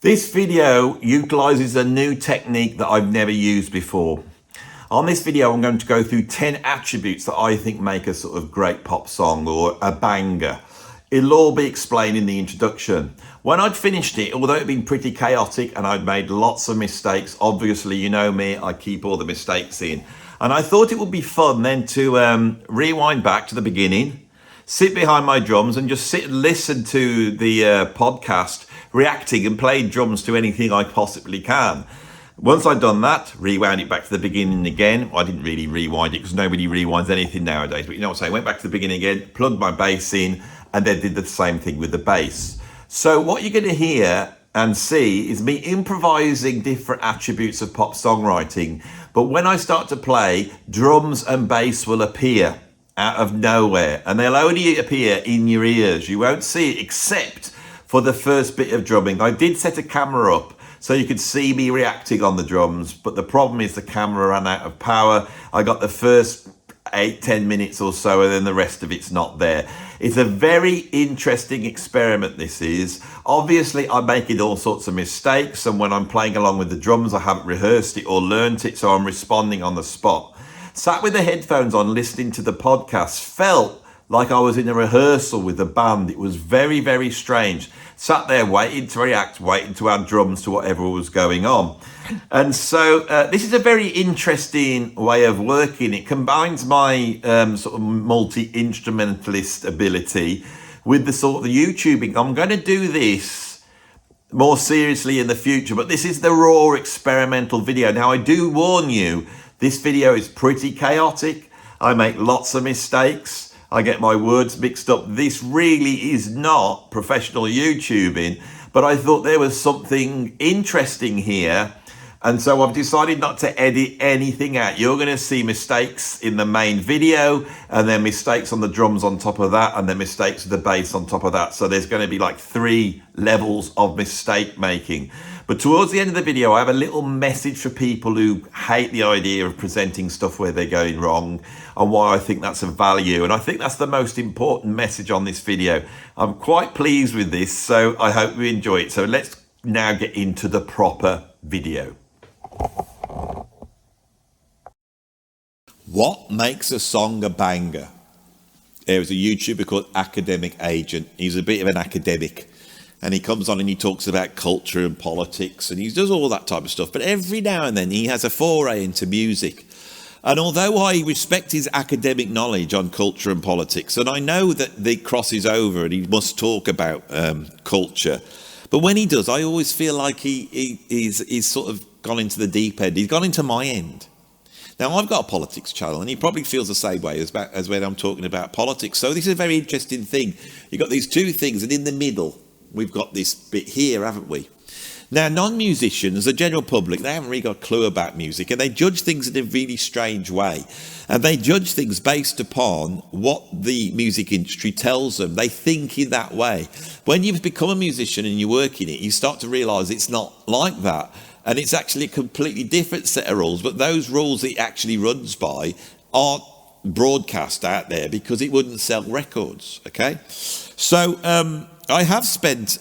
This video utilizes a new technique that I've never used before. On this video, I'm going to go through 10 attributes that I think make a sort of great pop song or a banger. It'll all be explained in the introduction. When I'd finished it, although it'd been pretty chaotic and I'd made lots of mistakes, obviously, you know me, I keep all the mistakes in. And I thought it would be fun then to rewind back to the beginning, sit behind my drums and just sit and listen to the podcast, reacting and playing drums to anything I possibly can. Once I'd done that, rewound it back to the beginning again. I didn't really rewind it because nobody rewinds anything nowadays, but you know what I'm saying, went back to the beginning again, plugged my bass in, and then did the same thing with the bass. So what you're going to hear and see is me improvising different attributes of pop songwriting, but when I start to play, drums and bass will appear out of nowhere, and they'll only appear in your ears. You won't see it except for the first bit of drumming. I did set a camera up so you could see me reacting on the drums, but the problem is the camera ran out of power. I got the first 8-10 minutes or so, and then the rest of it's not there. It's a very interesting experiment, this is. Obviously, I'm making all sorts of mistakes, and when I'm playing along with the drums, I haven't rehearsed it or learnt it, so I'm responding on the spot. Sat with the headphones on, listening to the podcast, felt like I was in a rehearsal with the band. It was very, very strange. Sat there waiting to react, waiting to add drums to whatever was going on. And so this is a very interesting way of working. It combines my sort of multi-instrumentalist ability with the sort of the YouTubing. I'm going to do this more seriously in the future, but this is the raw experimental video. Now, I do warn you, this video is pretty chaotic. I make lots of mistakes. I get my words mixed up. This really is not professional YouTubing, but I thought there was something interesting here. And so I've decided not to edit anything out. You're going to see mistakes in the main video, and then mistakes on the drums on top of that, and then mistakes with the bass on top of that. So there's going to be like 3 levels of mistake making. But towards the end of the video, I have a little message for people who hate the idea of presenting stuff where they're going wrong, and why I think that's a value. And I think that's the most important message on this video. I'm quite pleased with this, so I hope you enjoy it. So let's now get into the proper video. What makes a song a banger? There was a YouTuber called Academic Agent. He's a bit of an academic, and he comes on and he talks about culture and politics, and he does all that type of stuff. But every now and then he has a foray into music. And although I respect his academic knowledge on culture and politics, and I know that they crosses over and he must talk about culture, but when he does, I always feel like he's sort of gone into the deep end. He's gone into my end. Now, I've got a politics channel, and he probably feels the same way as when I'm talking about politics. So this is a very interesting thing. You've got these 2 things, and in the middle, we've got this bit here, haven't we? Now, non-musicians, the general public, they haven't really got a clue about music, and they judge things in a really strange way. And they judge things based upon what the music industry tells them. They think in that way. When you've become a musician and you work in it, you start to realise it's not like that. And it's actually a completely different set of rules, but those rules it actually runs by aren't broadcast out there because it wouldn't sell records, okay? So I have spent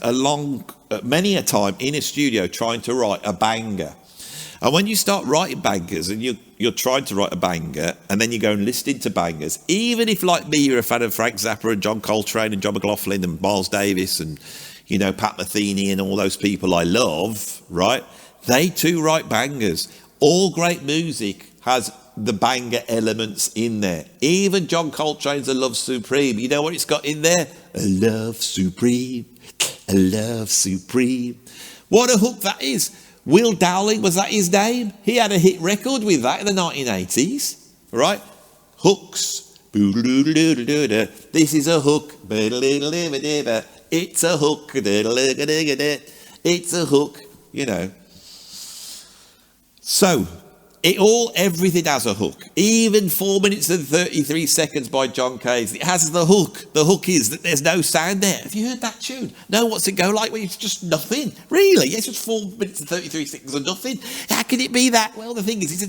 many a time in a studio trying to write a banger. And when you start writing bangers and you're trying to write a banger and then you go and listen to bangers, even if like me, you're a fan of Frank Zappa and John Coltrane and John McLaughlin and Miles Davis and, you know, Pat Metheny and all those people I love, right? They too write bangers. All great music has the banger elements in there. Even John Coltrane's A Love Supreme. You know what it's got in there? A love supreme, a love supreme. What a hook that is. Will Dowling, was that his name? He had a hit record with that in the 1980s, right? Hooks. This is a hook. It's a hook. It's a hook, you know. So, Everything has a hook. Even 4 minutes and 33 seconds by John Cage, it has the hook. The hook is that there's no sound there. Have you heard that tune? No, what's it go like when it's just nothing? Really? It's just 4 minutes and 33 seconds of nothing. How can it be that? Well, the thing is, they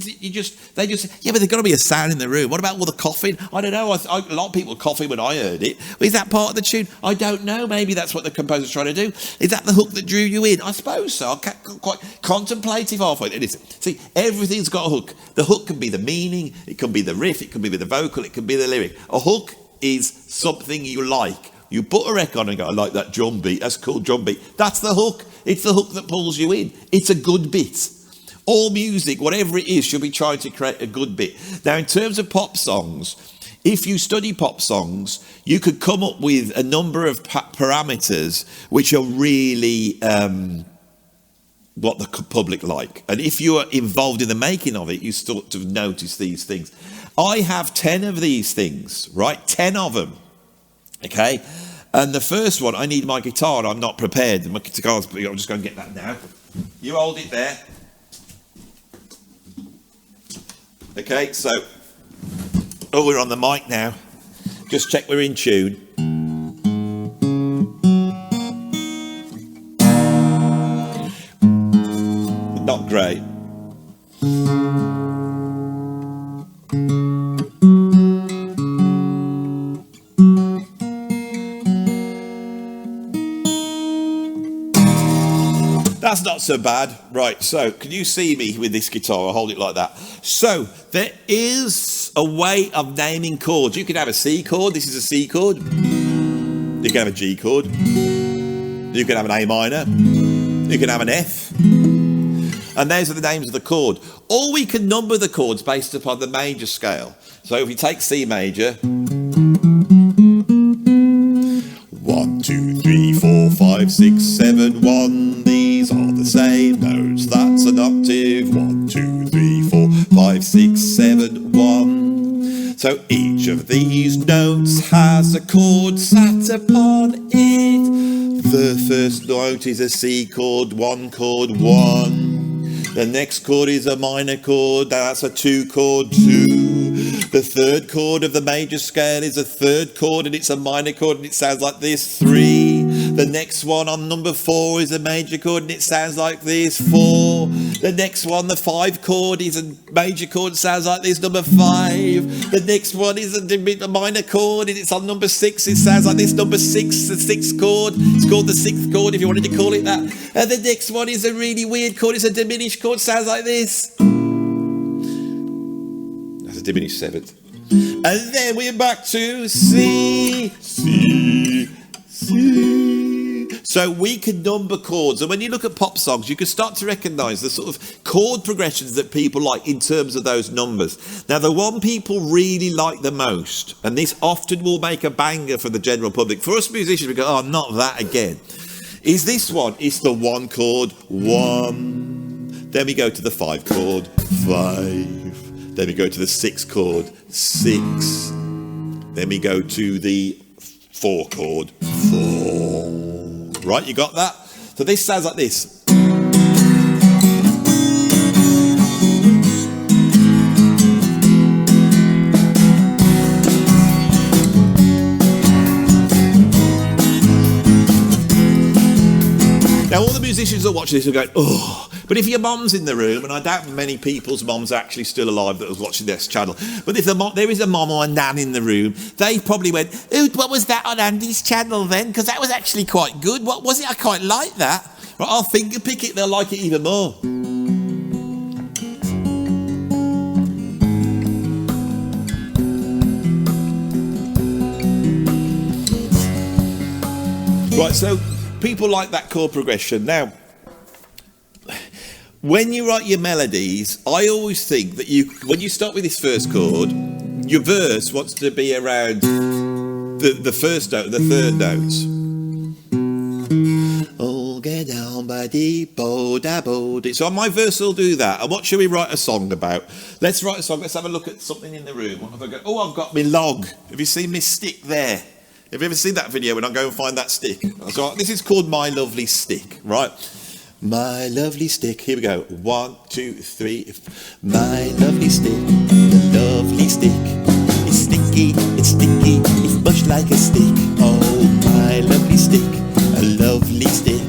just, yeah, but there's got to be a sound in the room. What about all the coughing? I don't know. A lot of people coughing when I heard it. Is that part of the tune? I don't know. Maybe that's what the composer's trying to do. Is that the hook that drew you in? I suppose so. I'm quite contemplative halfway. Listen, see, everything's got a hook. The hook can be the meaning, it can be the riff, it can be the vocal, it can be the lyric. A hook is something you like. You put a record on and go, I like that drum beat, that's a cool drum beat. That's the hook. It's the hook that pulls you in. It's a good bit. All music, whatever it is, should be trying to create a good bit. Now, in terms of pop songs, if you study pop songs, you could come up with a number of parameters which are really what the public like. And if you are involved in the making of it, you sort of notice these things. I have 10 of these things, right? 10 of them, okay? And the first one, I need my guitar, and I'm not prepared. My guitar's, I'm just going to get that now. You hold it there. Okay, so, we're on the mic now. Just check we're in tune. Not great. That's not so bad. Right, so can you see me with this guitar? I'll hold it like that. So there is a way of naming chords. You can have a C chord. This is a C chord. You can have a G chord. You can have an A minor. You can have an F. And those are the names of the chord. Or we can number the chords based upon the major scale. So if we take C major, 1, 2, 3, 4, 5, 6, 7, 1. These are the same notes. That's an octave. 1, 2, 3, 4, 5, 6, 7, 1. So each of these notes has a chord sat upon it. The first note is a C chord, 1 chord, 1. The next chord is a minor chord, that's a 2 chord, 2. The third chord of the major scale is a third chord and it's a minor chord and it sounds like this, 3. The next one on number 4 is a major chord and it sounds like this, 4. The next one, the 5 chord, is a major chord and sounds like this, number 5. The next one is a minor chord and it's on number 6, it sounds like this, number 6, the 6th chord. It's called the 6th chord if you wanted to call it that. And the next one is a really weird chord, it's a diminished chord, sounds like this. That's a diminished 7th. And then we're back to C, C, C. So we can number chords, and when you look at pop songs, you can start to recognise the sort of chord progressions that people like in terms of those numbers. Now, the one people really like the most, and this often will make a banger for the general public, for us musicians, we go, oh, not that again, is this one. It's the 1 chord, 1. Then we go to the 5 chord, 5. Then we go to the 6 chord, 6. Then we go to the 4 chord, 4. Right, you got that? So this sounds like this. Now, all the musicians that watch this are going, oh, but if your mom's in the room, and I doubt many people's moms are actually still alive that was watching this channel, but if there is a mom or a nan in the room, they probably went, oh, what was that on Andy's channel then? Because that was actually quite good. What was it? I quite like that. Right, I'll finger pick it, they'll like it even more. Right, so people like that chord progression. Now, when you write your melodies, I always think that when you start with this first chord, your verse wants to be around the first note and the third note. Oh, get down by deep, bo da bo. So my verse will do that. And what should we write a song about? Let's write a song. Let's have a look at something in the room. What have I got? Oh, I've got my log. Have you seen my stick there? Have you ever seen that video when I go and find that stick? So this is called My Lovely Stick, right? My lovely stick. Here we go. 1, 2, 3. My lovely stick, the lovely stick. It's sticky, it's much like a stick. Oh, my lovely stick, a lovely stick.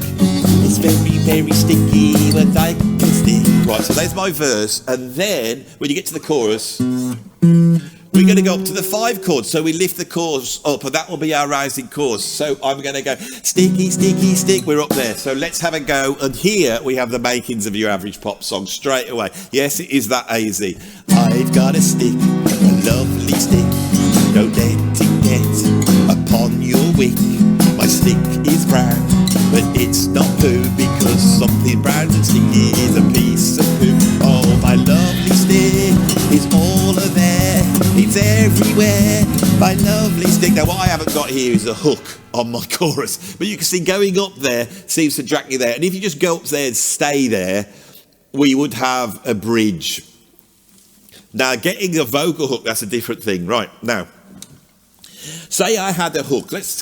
It's very, very sticky, but I can stick. Right, so there's my verse, and then when you get to the chorus, we're going to go up to the 5 chords. So we lift the chords up, and that will be our rising chords. So I'm going to go sticky, sticky, stick. We're up there. So let's have a go. And here we have the makings of your average pop song straight away. Yes, it is that easy. I've got a stick, a lovely stick. Don't let it get upon your wick. My stick is brown, but it's not poo, because something brown and sticky is a piece of poo. Oh, my lovely stick is all of there. It's everywhere. My lovely stick. Now, what I haven't got here is a hook on my chorus, but you can see going up there seems to drag you there. And if you just go up there and stay there, we would have a bridge. Now, getting a vocal hook, that's a different thing. Right, now, say I had a hook. Let's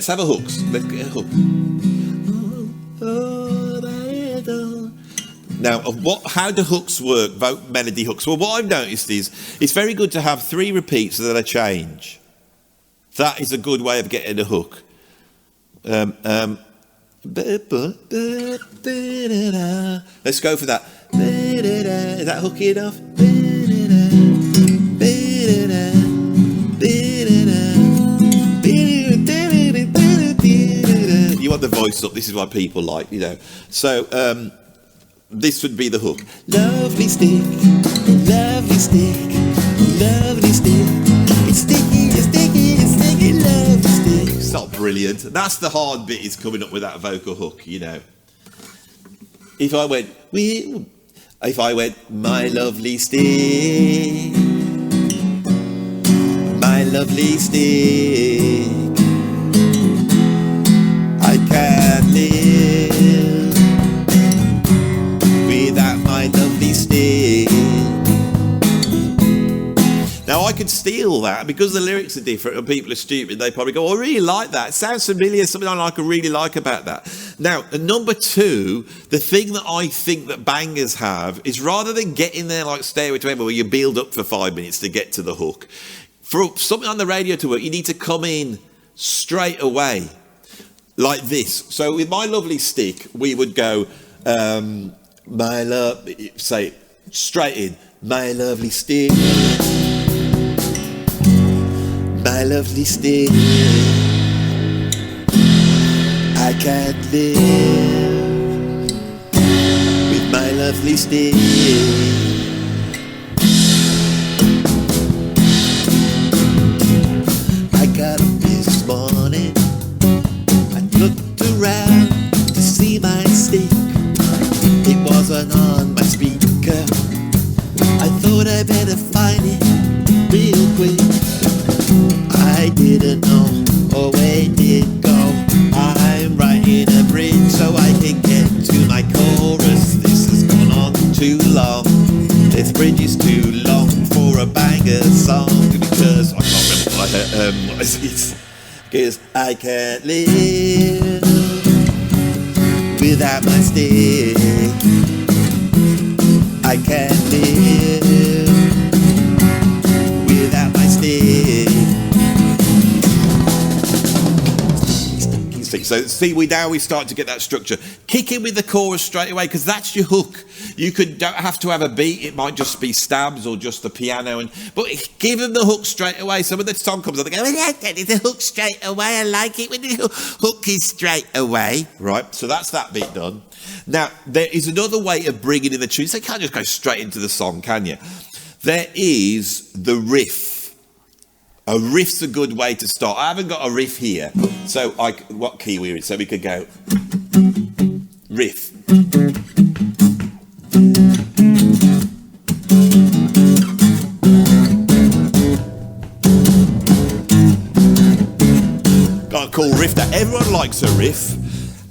have a hook. Let's get a hook. Now, how do hooks work, melody hooks? Well, what I've noticed is it's very good to have 3 repeats that are change. That is a good way of getting a hook. Let's go for that. Is that hooky enough? You want the voice up. This is what people like, you know. So, this would be the hook. Lovely stick, lovely stick, lovely stick. It's sticky, it's sticky, it's sticky, lovely stick. It's not brilliant. That's the hard bit, is coming up with that vocal hook, you know. If I went, my lovely stick, my lovely stick, I can't live without my lovely stick. Now, I could steal that because the lyrics are different and people are stupid. They probably go, oh, I really like that. It sounds familiar, something I really like about that. Now, number 2, the thing that I think that bangers have is, rather than getting there like Stairway to Heaven, where you build up for 5 minutes to get to the hook, for something on the radio to work, you need to come in straight away, like this. So with my lovely stick, we would go, say straight in, my lovely stick, my lovely stick, I can't live with my lovely stick. I got up this morning, I looked around to see my stick. It wasn't on my speaker. I thought I better find it real quick. I didn't know, or where it did go. I'm writing a bridge so I can get to my chorus. This has gone on too long. This bridge is too long for a banger song, because I can't remember what is it? Because I can't live without my stick. I can't live without my stick. So see, now we start to get that structure. Kick in with the chorus straight away, because that's your hook. You don't have to have a beat. It might just be stabs or just the piano. But give them the hook straight away. So when the song comes on, they go, oh, yeah, the hook straight away. I like it when the hook is straight away. Right, so that's that bit done. Now, there is another way of bringing in the tune. So you can't just go straight into the song, can you? There is the riff. A riff's a good way to start. I haven't got a riff here. So what key we're in? So we could go riff. Got a cool riff there. Everyone likes a riff.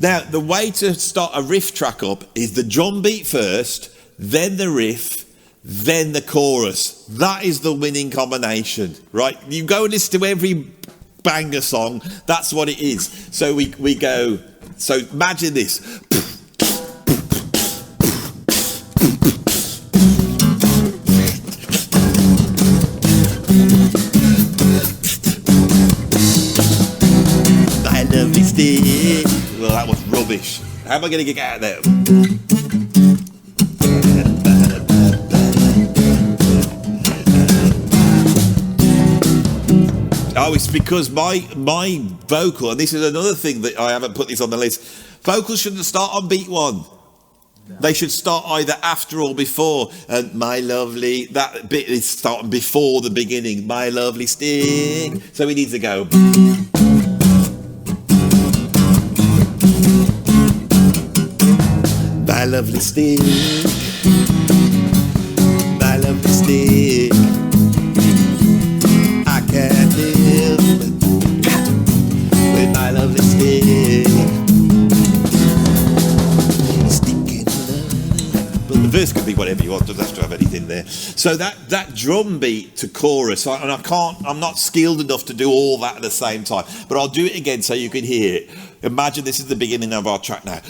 Now, the way to start a riff track up is the drum beat first, then the riff, then the chorus. That is the winning combination, right? You go and listen to every banger song, that's what it is. So we go, so imagine this. My lovely stick. Well, that was rubbish. How am I going to get out of there? Oh, it's because my vocal, and this is another thing that I haven't put this on the list, vocals shouldn't start on beat one. No. They should start either after or before. And my lovely, that bit is starting before the beginning. My lovely stick. So we need to go. My lovely stick. My lovely stick. I can't live with my lovely stick. But the verse could be whatever you want, doesn't have to have anything there. So that drum beat to chorus, and I'm not skilled enough to do all that at the same time, but I'll do it again so you can hear it. Imagine this is the beginning of our track now.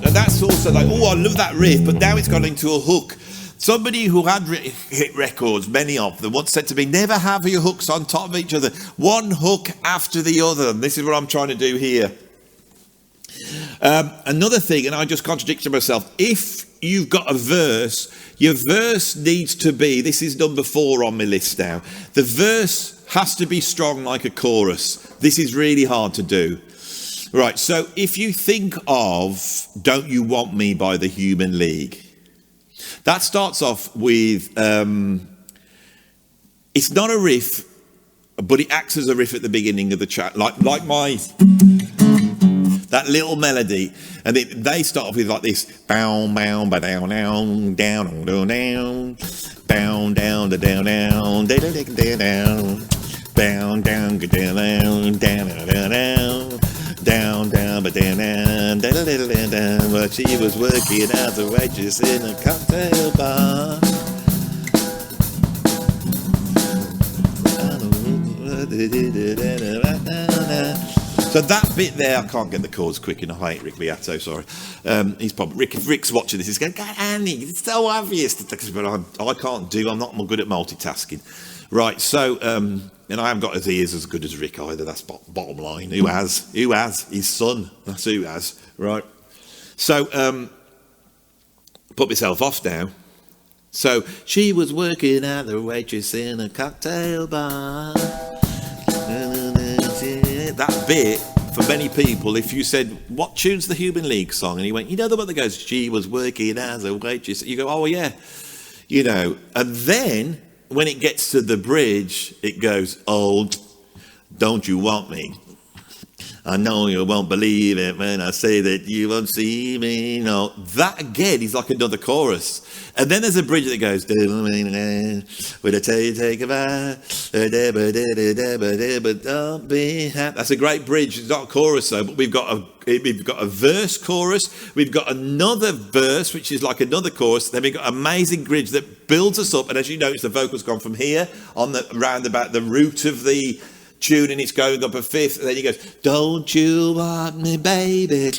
And that's also like, oh, I love that riff, but now it's gone into a hook. Somebody who had hit records, many of them, once said to me, never have your hooks on top of each other, one hook after the other. And this is what I'm trying to do here. Another thing, and I just contradicted myself, if you've got a verse, your verse needs to be, this is number 4 on my list now, the verse has to be strong like a chorus. This is really hard to do. Right, so if you think of Don't You Want Me by the Human League, that starts off with, it's not a riff, but it acts as a riff at the beginning of the track, like that little melody, and they start off with like this, bow, bow, ba, down, down, down, down, down, bow, down, down, down, down, down, bow, down, down, down, down, down. Down, down, but down, down, down, down, down, down. But she was working as a waitress in a cocktail bar. So that bit there, I can't get the chords quick enough. I hate Rick Beato, sorry. He's probably, if Rick's watching this, he's going, God, Andy, it's so obvious. But I'm not good at multitasking. Right, so, and I haven't got his ears as good as Rick either, that's bottom line. Who has? His son, that's who has, right? So, put myself off now. So, she was working at the waitress in a cocktail bar. That bit, for many people, if you said, what tune's the Human League song? And he went, you know the one that goes, she was working as a waitress. You go, oh yeah, you know, and then, when it gets to the bridge, it goes, oh, don't you want me? I know you won't believe it when I say that you won't see me. No, that again is like another chorus. And then there's a bridge that goes, would I tell you take a bath? Don't be happy. That's a great bridge. It's not a chorus though, but we've got a verse chorus. We've got another verse, which is like another chorus. Then we've got an amazing bridge that builds us up. And as you notice, the vocals gone from here on the round about the root of the tune, and it's going up a fifth. And then he goes, don't you want me, baby?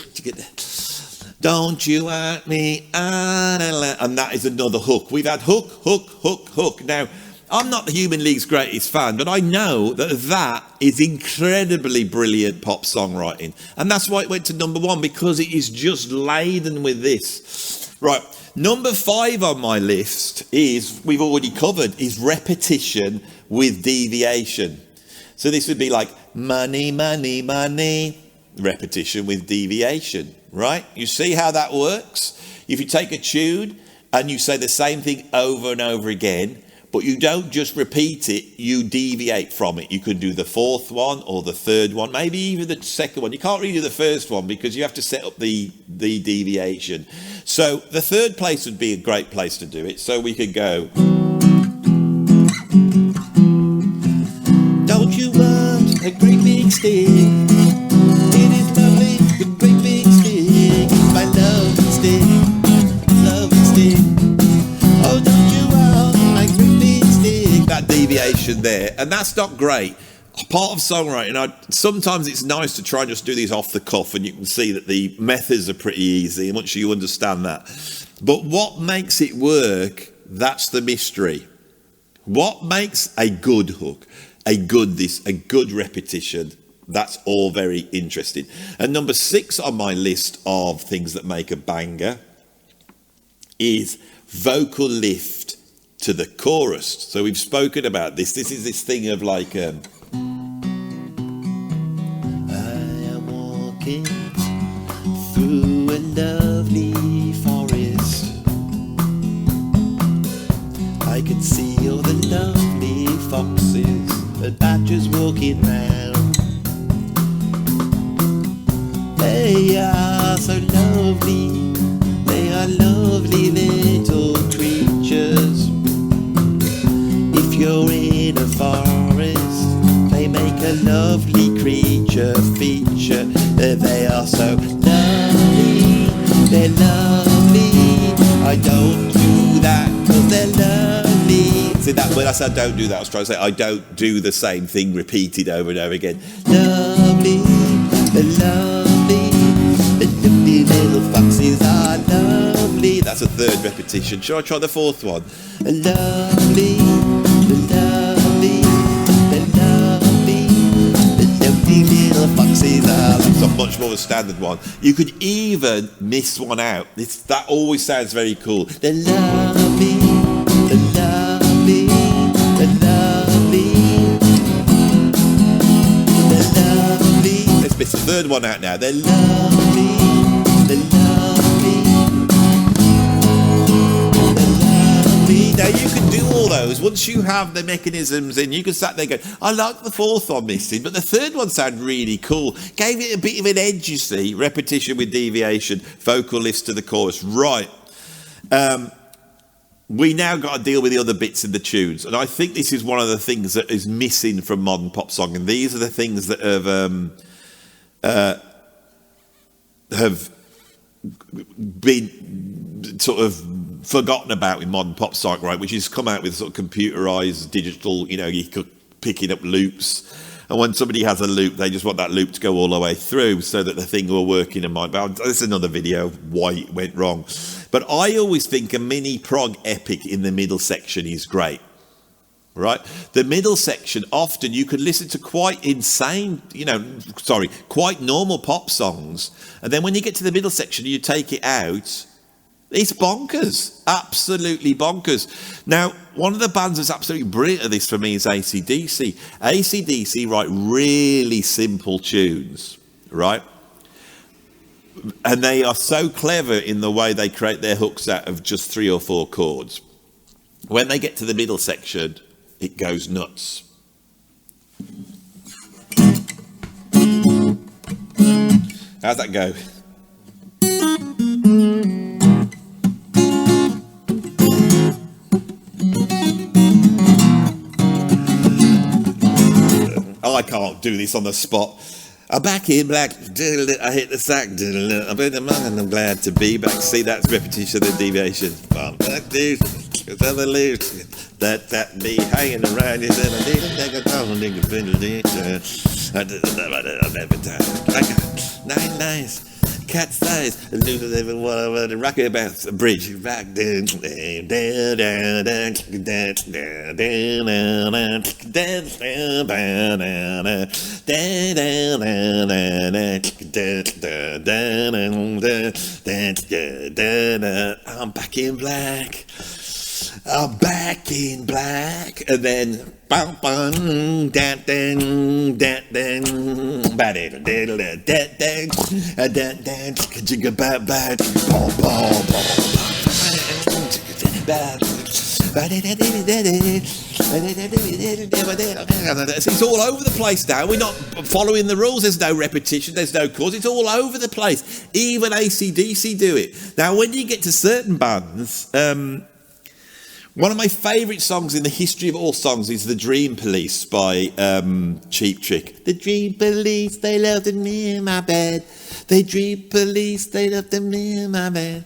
Don't you want me? And that is another hook. We've had hook, hook, hook, hook. Now, I'm not the Human League's greatest fan, but I know that is incredibly brilliant pop songwriting. And that's why it went to number 1, because it is just laden with this. Right, number 5 on my list is, we've already covered, is repetition with deviation. So this would be like, money, money, money, repetition with deviation, right? You see how that works? If you take a tune and you say the same thing over and over again, but you don't just repeat it, you deviate from it. You could do the 4th one or the 3rd one, maybe even the 2nd one. You can't really do the 1st one because you have to set up the deviation. So the 3rd place would be a great place to do it. So we could go... stick. It is lovely with great big stick. My loving stick, loving stick. Oh, don't you want my great big stick? That deviation there, and that's not great. Part of songwriting, sometimes it's nice to try and just do these off the cuff, and you can see that the methods are pretty easy, and once you understand that. But what makes it work, that's the mystery. What makes a good hook, a good repetition, that's all very interesting. And number 6 on my list of things that make a banger is vocal lift to the chorus. So we've spoken about this. This is this thing of like... I am walking through a lovely forest. I can see all the lovely foxes and badgers walking round. They are so lovely, they are lovely little creatures. If you're in a forest, they make a lovely creature feature. They are so lovely, they're lovely. I don't do that because they're lovely. See that when I said don't do that, I was trying to say I don't do the same thing repeated over and over again. Lovely, they're lovely, the lovely little foxes are lovely. That's a 3rd repetition. Shall I try the 4th one? Lovely, the lovely, the lovely, the lovely little foxes are. That's a much more of a standard one. You could even miss one out. That always sounds very cool. The lovely, the lovely, the lovely, the lovely. Let's miss the 3rd one out now. The lovely, the lovely, the lovely. Now you can do all those once you have the mechanisms in. You can sat there going, I like the 4th one missing, but the 3rd one sounded really cool. Gave it a bit of an edge, you see. Repetition with deviation, vocal lifts to the chorus. Right. We now got to deal with the other bits in the tunes, and I think this is one of the things that is missing from modern pop song, and these are the things that have been sort of forgotten about in modern pop song, right? Which is come out with sort of computerized digital, you picking up loops, and when somebody has a loop, they just want that loop to go all the way through so that the thing will work in a mind. But this is another video why it went wrong. But I always think a mini prog epic in the middle section is great, right? The middle section, often you can listen to quite insane, quite normal pop songs. And then when you get to the middle section, you take it out, it's bonkers, absolutely bonkers. Now, one of the bands that's absolutely brilliant at this for me is AC/DC. AC/DC write really simple tunes, right? And they are so clever in the way they create their hooks out of just 3 or 4 chords. When they get to the middle section, it goes nuts. How's that go? I can't do this on the spot. I'm back in black, I hit the sack, I'm in the mug and I'm glad to be back. See, that's repetition and deviation. That be hanging around you, then I need to take a phone, nice. Cat size, and do the rocket about the bridge back down, I'm back in black. I'm back in black, and then bum bum dan dan dan dan ba da da da da dan dan jigga ba ba bum bum it's all over the place now. We're not following the rules. There's no repetition, there's no chords. It's all over the place. Even AC/DC do it. Now when you get to certain bands, One of my favourite songs in the history of all songs is The Dream Police by Cheap Trick. The Dream Police, they loved me in my bed. The Dream Police, they loved me in my bed.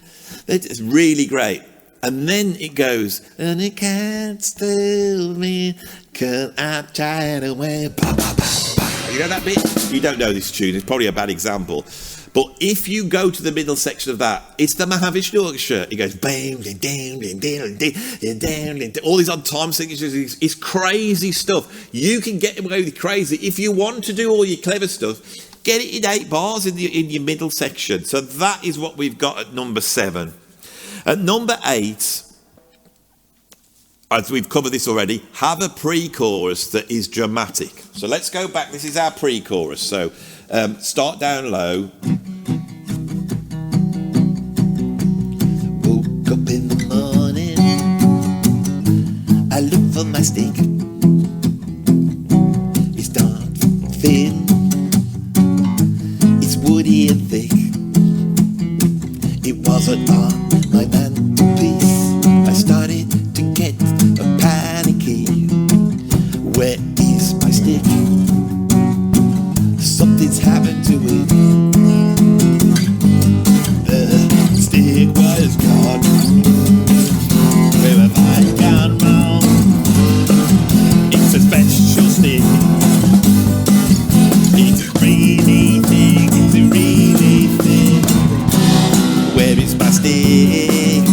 It's really great. And then it goes, and it can't steal me, 'cause I'm tired away. Bah, bah, bah, bah. You know that bit? You don't know this tune, it's probably a bad example. But if you go to the middle section of that, it's the Mahavishnu Orchestra. It goes bam, ding, ding, ding, ding, ding, ding, ding, ding. All these on time signatures. It's crazy stuff. You can get away with crazy. If you want to do all your clever stuff, get it in 8 bars in your middle section. So that is what we've got at number 7. At number 8, as we've covered this already, have a pre-chorus that is dramatic. So let's go back. This is our pre-chorus. So start down low. Woke up in the morning, I look for my stick. It's dark, thin, it's woody and thick. It wasn't on my mantelpiece. I started to get panicky. Where is my stick? Something's happened to it. The stick was gone. Where have I gone wrong? It's a special stick. It's really thick. It's really thick. Where is my stick?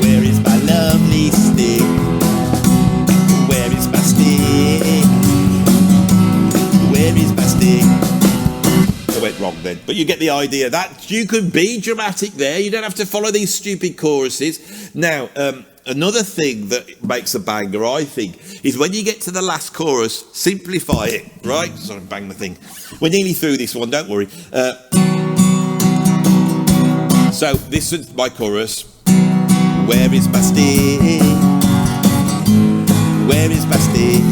Where is my lovely stick? Where is my stick? Where is my stick? I went wrong then, but you get the idea. That you can be dramatic there. You don't have to follow these stupid choruses. Now, another thing that makes a banger, I think, is when you get to the last chorus, simplify it, right? Sorry, bang the thing. We're nearly through this one, don't worry. So this is my chorus. Where is my stick? Where is my stick?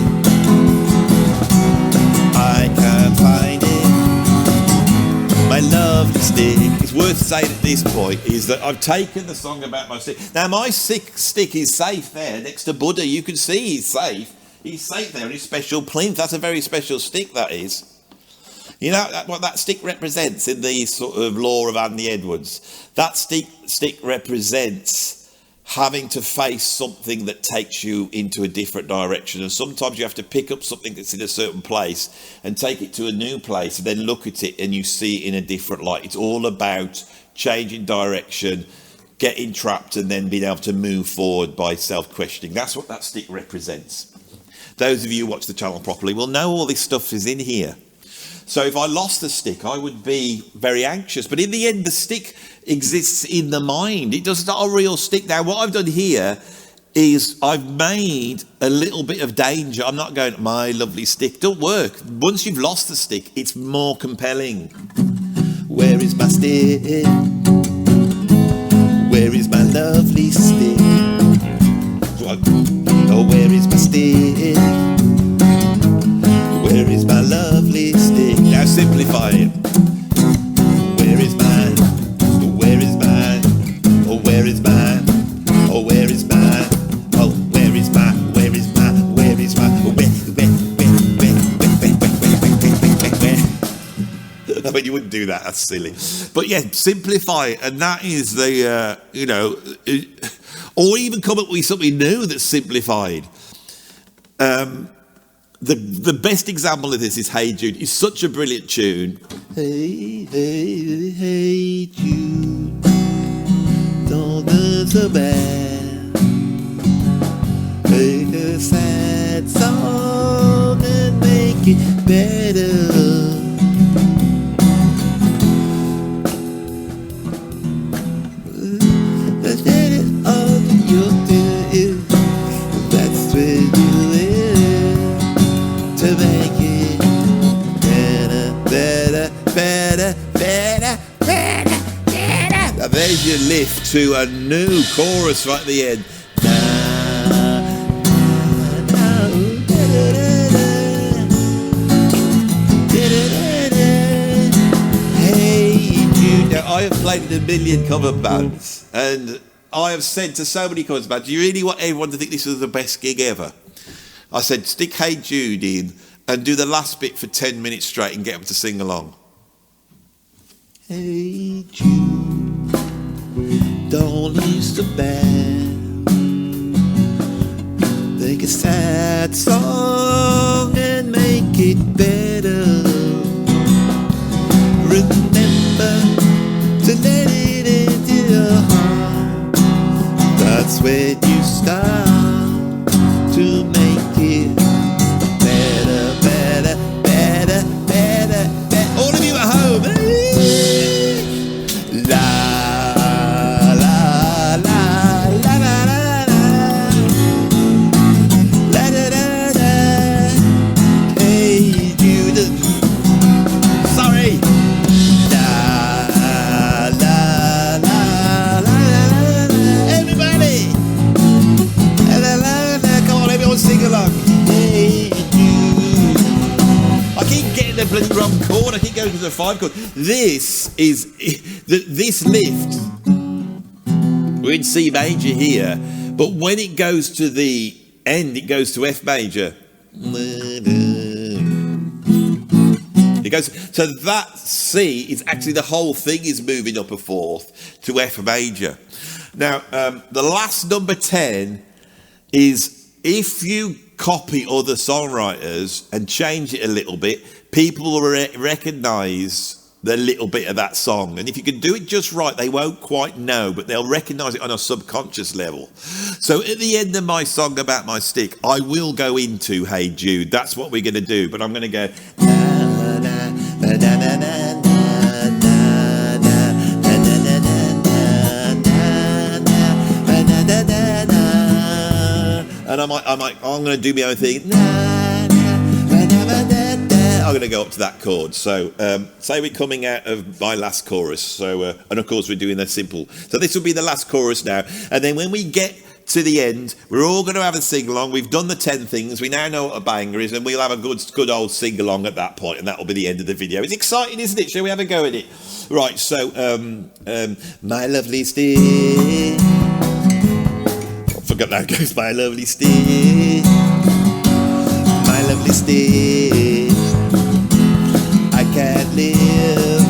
I can't find it. My lovely stick. It's worth saying at this point is that I've taken the song about my stick. Now my stick is safe there next to Buddha. You can see he's safe. He's safe there in his special plinth. That's a very special stick, that is. You know what that stick represents in the sort of lore of Andy Edwards? That stick represents having to face something that takes you into a different direction. And sometimes you have to pick up something that's in a certain place and take it to a new place and then look at it and you see it in a different light. It's all about changing direction, getting trapped and then being able to move forward by self-questioning. That's what that stick represents. Those of you who watch the channel properly will know all this stuff is in here. So if I lost the stick, I would be very anxious. But in the end, the stick exists in the mind. It doesn't not a real stick. Now, what I've done here is I've made a little bit of danger. I'm not going, my lovely stick. Don't work. Once you've lost the stick, it's more compelling. Where is my stick? Where is my lovely stick? Oh, where is my stick? Where is my lovely stick? Now simplify it. Where is mine? Where is mine? Oh, where is mine? Oh, where is mine? Oh, where is mine? Where is mine? Where is mine? Where? I mean, you wouldn't do that. That's silly. But yeah, simplify it, and that is the or even come up with something new that's simplified. The best example of this is Hey Jude. It's such a brilliant tune. Hey, hey, hey, Jude, don't look so bad. Take a sad song and make it better. That is all you do. That's what you do. To make it better, better, better, better, better, better. Now there's your lift to a new chorus right at the end. Hey Jude. Now I have played in a million cover bands, and I have said to so many comments about, do you really want everyone to think this is the best gig ever? I said, stick Hey Jude in and do the last bit for 10 minutes straight and get them to sing along. Hey Jude, don't lose the band. Take a sad song and make it better. Remember to let it into your heart. That's when you start to make it better, better, better, better, better. All of you at home, la la la la la la la la da da da. Hey Jude, sorry. La la la la la. Everybody, la la la. Come on, everyone, sing along. Hey Jude. I keep getting the bloody wrong chord. I keep going to the 5 chord. This is this lift. We're in C major here, but when it goes to the end, it goes to F major. It goes, so that C is actually the whole thing is moving up a 4th to F major. Now, the last number 10 is if you copy other songwriters and change it a little bit, people will recognise the little bit of that song. And if you can do it just right, they won't quite know, but they'll recognise it on a subconscious level. So at the end of my song about my stick, I will go into Hey Jude. That's what we're going to do. But I'm going to go... And I'm going to do my own thing. I'm going to go up to that chord. So say we're coming out of my last chorus. So and of course we're doing the simple. So this will be the last chorus now. And then when we get to the end, we're all going to have a sing along. We've done the 10 things. We now know what a banger is, and we'll have a good old sing along at that point, and that will be the end of the video. It's exciting, isn't it? Shall we have a go at it? Right. So my lovely stick. I forgot how it goes. My lovely stick. My lovely stick. I can't live.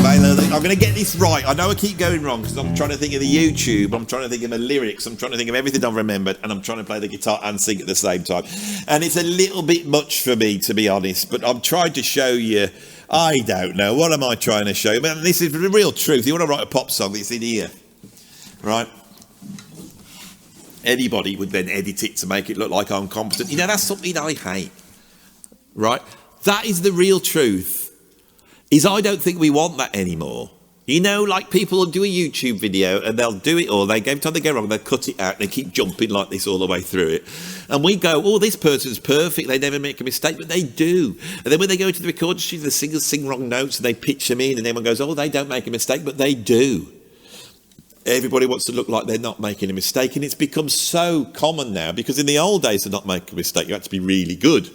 I'm going to get this right. I know I keep going wrong because I'm trying to think of the YouTube, I'm trying to think of the lyrics, I'm trying to think of everything I've remembered, and I'm trying to play the guitar and sing at the same time. And it's a little bit much for me, to be honest, but I'm trying to show you, I don't know, what am I trying to show you? Man, this is the real truth. You want to write a pop song, it's in here, right? Anybody would then edit it to make it look like I'm competent. You know, that's something I hate, right? That is the real truth. Is I don't think we want that anymore. You know, like people will do a YouTube video and they'll do it all. Every time they go wrong, they'll cut it out and they keep jumping like this all the way through it. And we go, oh, this person's perfect. They never make a mistake, but they do. And then when they go to the recording studio, the singers sing wrong notes and they pitch them in and everyone goes, oh, they don't make a mistake, but they do. Everybody wants to look like they're not making a mistake. And it's become so common now because in the old days to not make a mistake, you had to be really good.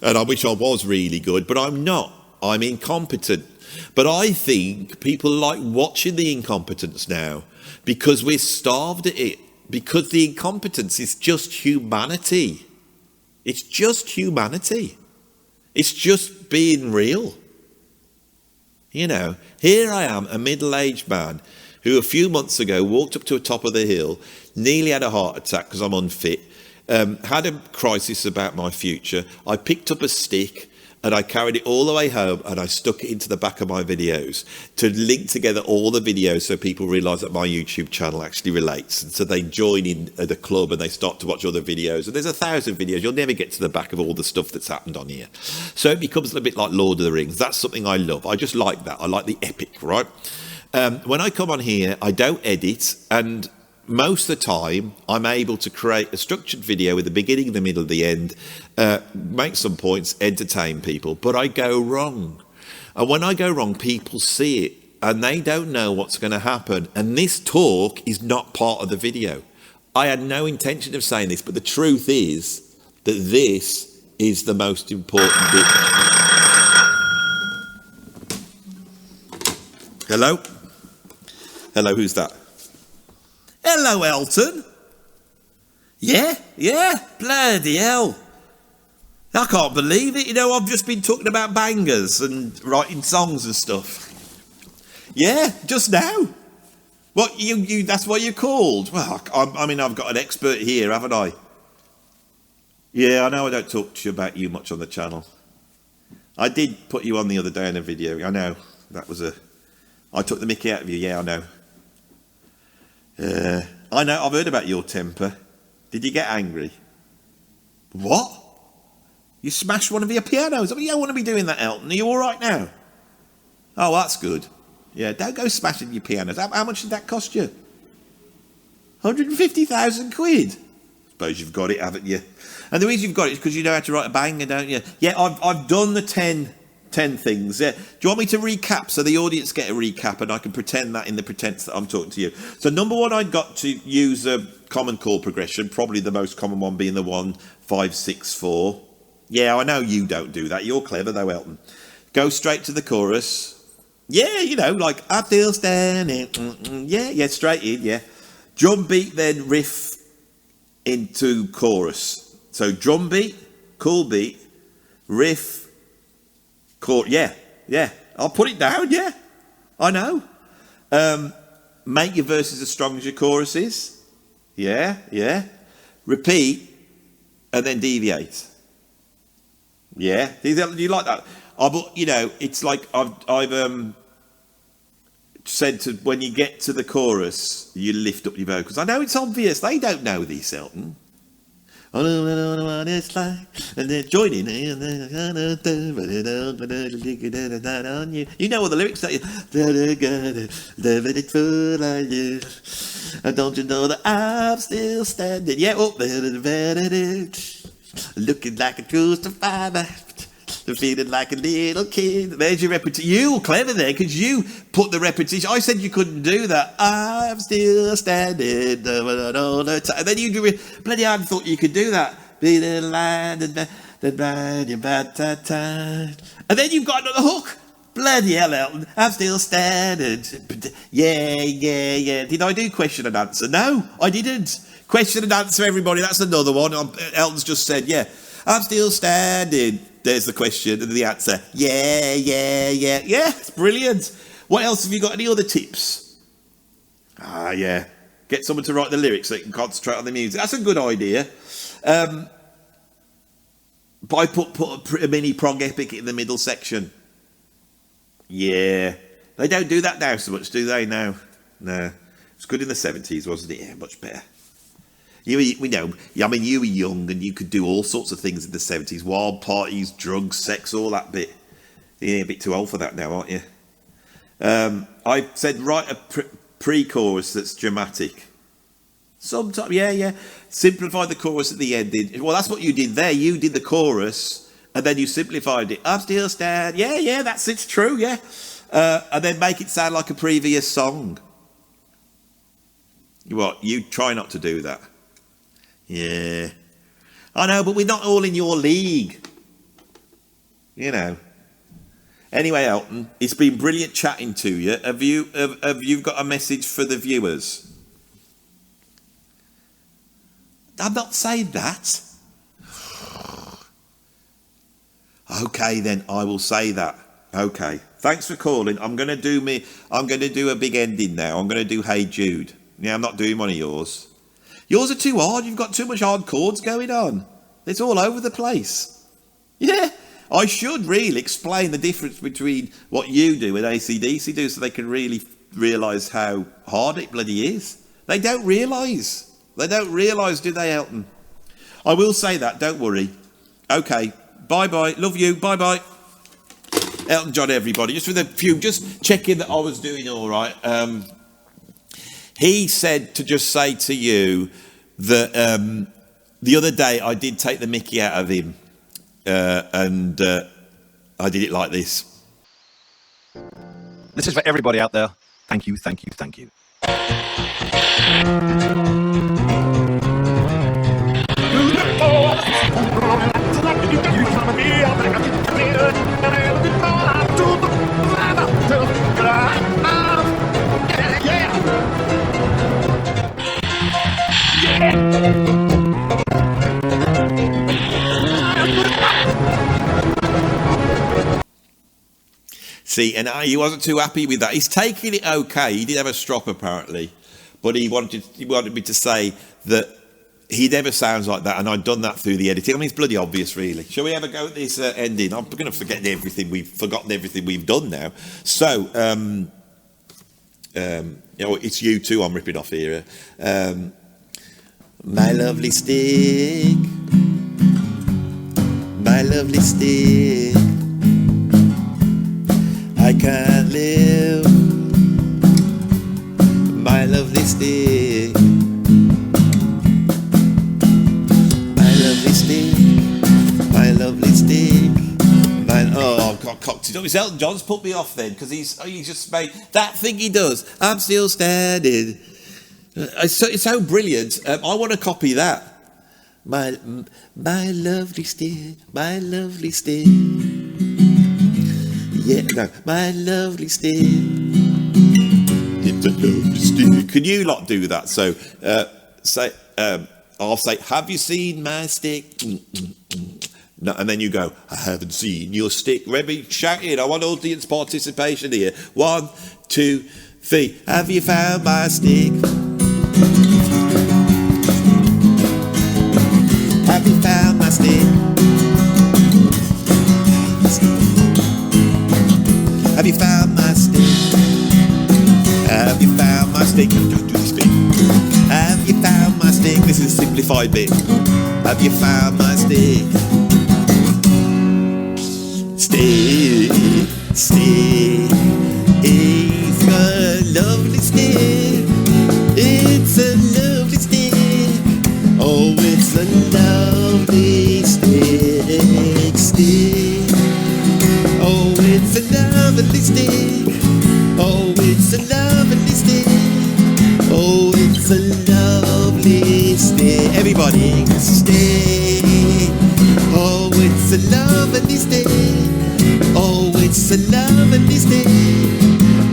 And I wish I was really good, but I'm not. I'm incompetent. But I think people like watching the incompetence now because we're starved at it. Because the incompetence is just humanity. It's just humanity. It's just being real. You know, here I am, a middle-aged man who a few months ago walked up to the top of the hill, nearly had a heart attack because I'm unfit, had a crisis about my future. I picked up a stick and I carried it all the way home and I stuck it into the back of my videos to link together all the videos so people realise that my YouTube channel actually relates. And so they join in at the club and they start to watch other videos. And there's 1,000 videos. You'll never get to the back of all the stuff that's happened on here. So it becomes a little bit like Lord of the Rings. That's something I love. I just like that. I like the epic, right? When I come on here, I don't edit, and most of the time I'm able to create a structured video with the beginning, the middle, the end, make some points, entertain people, but I go wrong. And when I go wrong, people see it and they don't know what's going to happen. And this talk is not part of the video. I had no intention of saying this, but the truth is that this is the most important bit. Hello? Hello, who's that? hello, Elton. Yeah, bloody hell. I can't believe it. You know, I've just been talking about bangers and writing songs and stuff. Yeah, just now. What, you that's what you're called? Well, I mean, I've got an expert here, haven't I? Yeah, I know I don't talk to you about you much on the channel. I did put you on the other day in a video. I know. That was I took the mickey out of you. Yeah, I know. I know. I've heard about your temper. Did you get angry? What? You smashed one of your pianos. I mean, you don't want to be doing that, Elton. Are you all right now? Oh, that's good. Yeah, don't go smashing your pianos. How much did that cost you? 150,000 quid. Suppose you've got it, haven't you? And the reason you've got it is because you know how to write a banger, don't you? Yeah, I've done the 10 things. Yeah. Do you want me to recap so the audience get a recap and I can pretend that in the pretense that I'm talking to you? So number one, I got to use a common chord progression, probably the most common one being the 1, 5, 6, 4. Yeah, I know you don't do that. You're clever though, Elton. Go straight to the chorus. Yeah, you know, like I feel standing. Yeah, straight in, yeah. Drum beat, then riff into chorus. So drum beat, cool beat, riff, chorus. Yeah. I'll put it down, yeah. I know. Make your verses as strong as your choruses. Yeah. Repeat, and then deviate. Yeah. Do you like that? You know, it's like I've said to when you get to the chorus, you lift up your vocals. I know it's obvious. They don't know this, Elton. I don't know what it's like, and then join in. You know all the lyrics, don't you? And don't you know that I'm still standing? Yeah, up there, looking like a crucified. Feeling like a little kid. There's your repetition. You were clever there because you put the repetition. I said you couldn't do that. I'm still standing. And then you do bloody hard thought you could do that. And then you've got another hook. Bloody hell, Elton. I'm still standing. Yeah. Did I do question and answer? No, I didn't. Question and answer, everybody. That's another one. Elton's just said, yeah. I'm still standing. There's the question and the answer. Yeah. It's brilliant. What else have you got? Any other tips? Yeah. Get someone to write the lyrics so you can concentrate on the music. That's a good idea. But I put a mini prog epic in the middle section. Yeah. They don't do that now so much, do they? No. It's good in the 70s, wasn't it? Yeah, much better. We know. I mean, you were young and you could do all sorts of things in the 70s. Wild parties, drugs, sex, all that bit. You're a bit too old for that now, aren't you? I said write a pre-chorus that's dramatic. Sometimes, yeah. Simplify the chorus at the end. Well, that's what you did there. You did the chorus and then you simplified it. I'm still standing. Yeah, it's true, yeah. And then make it sound like a previous song. What? You try not to do that. Yeah. I know, but we're not all in your league. You know. Anyway, Elton, it's been brilliant chatting to you. Have you got a message for the viewers? I'm not saying that. Okay, then I will say that. Okay. Thanks for calling. I'm going to do a big ending now. I'm going to do Hey Jude. Yeah, I'm not doing one of yours. Yours are too hard. You've got too much hard chords going on. It's all over the place. Yeah, I should really explain the difference between what you do and AC/DC do so they can really realise how hard it bloody is. They don't realise. Do they, Elton? I will say that, don't worry. Okay, bye-bye. Love you, bye-bye. Elton John, everybody. Just with a few, just checking that I was doing all right. He said to just say to you that the other day I did take the mickey out of him and I did it like this. This is for everybody out there. Thank you. See, and he wasn't too happy with that. He's taking it okay. He did have a strop apparently, but he wanted me to say that he never sounds like that, and I'd done that through the editing. I mean, it's bloody obvious, really. Shall we have a go at this ending? I'm going to forgotten everything we've done now. So, it's you too I'm ripping off here. My lovely stick, my lovely stick, I can't live, my lovely stick, my lovely stick, my lovely stick, oh, I've got cocked it up. It's Elton John's put me off then, because he's just made that thing he does, I'm still standing. It's so brilliant. I want to copy that. My lovely stick, my lovely stick. Yeah, no, my lovely stick. It's a lovely stick. Can you lot do that? So, I'll say, have you seen my stick? No, and then you go, I haven't seen your stick. Remy, shout it. I want audience participation here. 1, 2, 3. Have you found my stick? Have you found my stick? Have you found my stick? Have you found my stick? Don't do this bit. Have you found my stick? This is a simplified bit. Have you found my stick? Stick, stick, it's a lovely stick. It's a lovely stick. Oh, it's a lovely stick, stick. Oh, it's a lovely stick. Oh, it's a lovely stick. Oh, it's a lovely stick. Everybody, stick. Oh, it's a lovely stick. Oh, it's a lovely stick.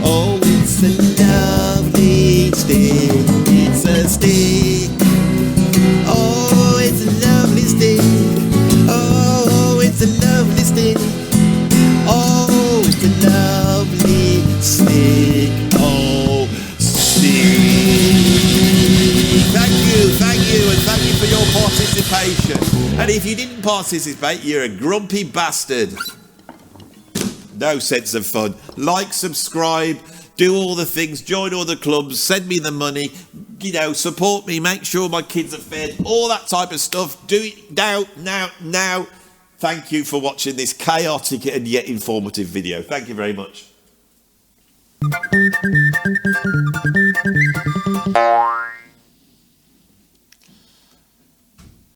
Oh, it's a lovely stick. It's a stick. Oh, it's a lovely stick. Oh, it's a lovely stick. Oh, it's a lovely stick. Oh, stick. Thank you, and thank you for your participation. And if you didn't participate, you're a grumpy bastard. No sense of fun. Like, subscribe, do all the things, join all the clubs, send me the money, support me, make sure my kids are fed, all that type of stuff. Do it now. Thank you for watching this chaotic and yet informative video. Thank you very much.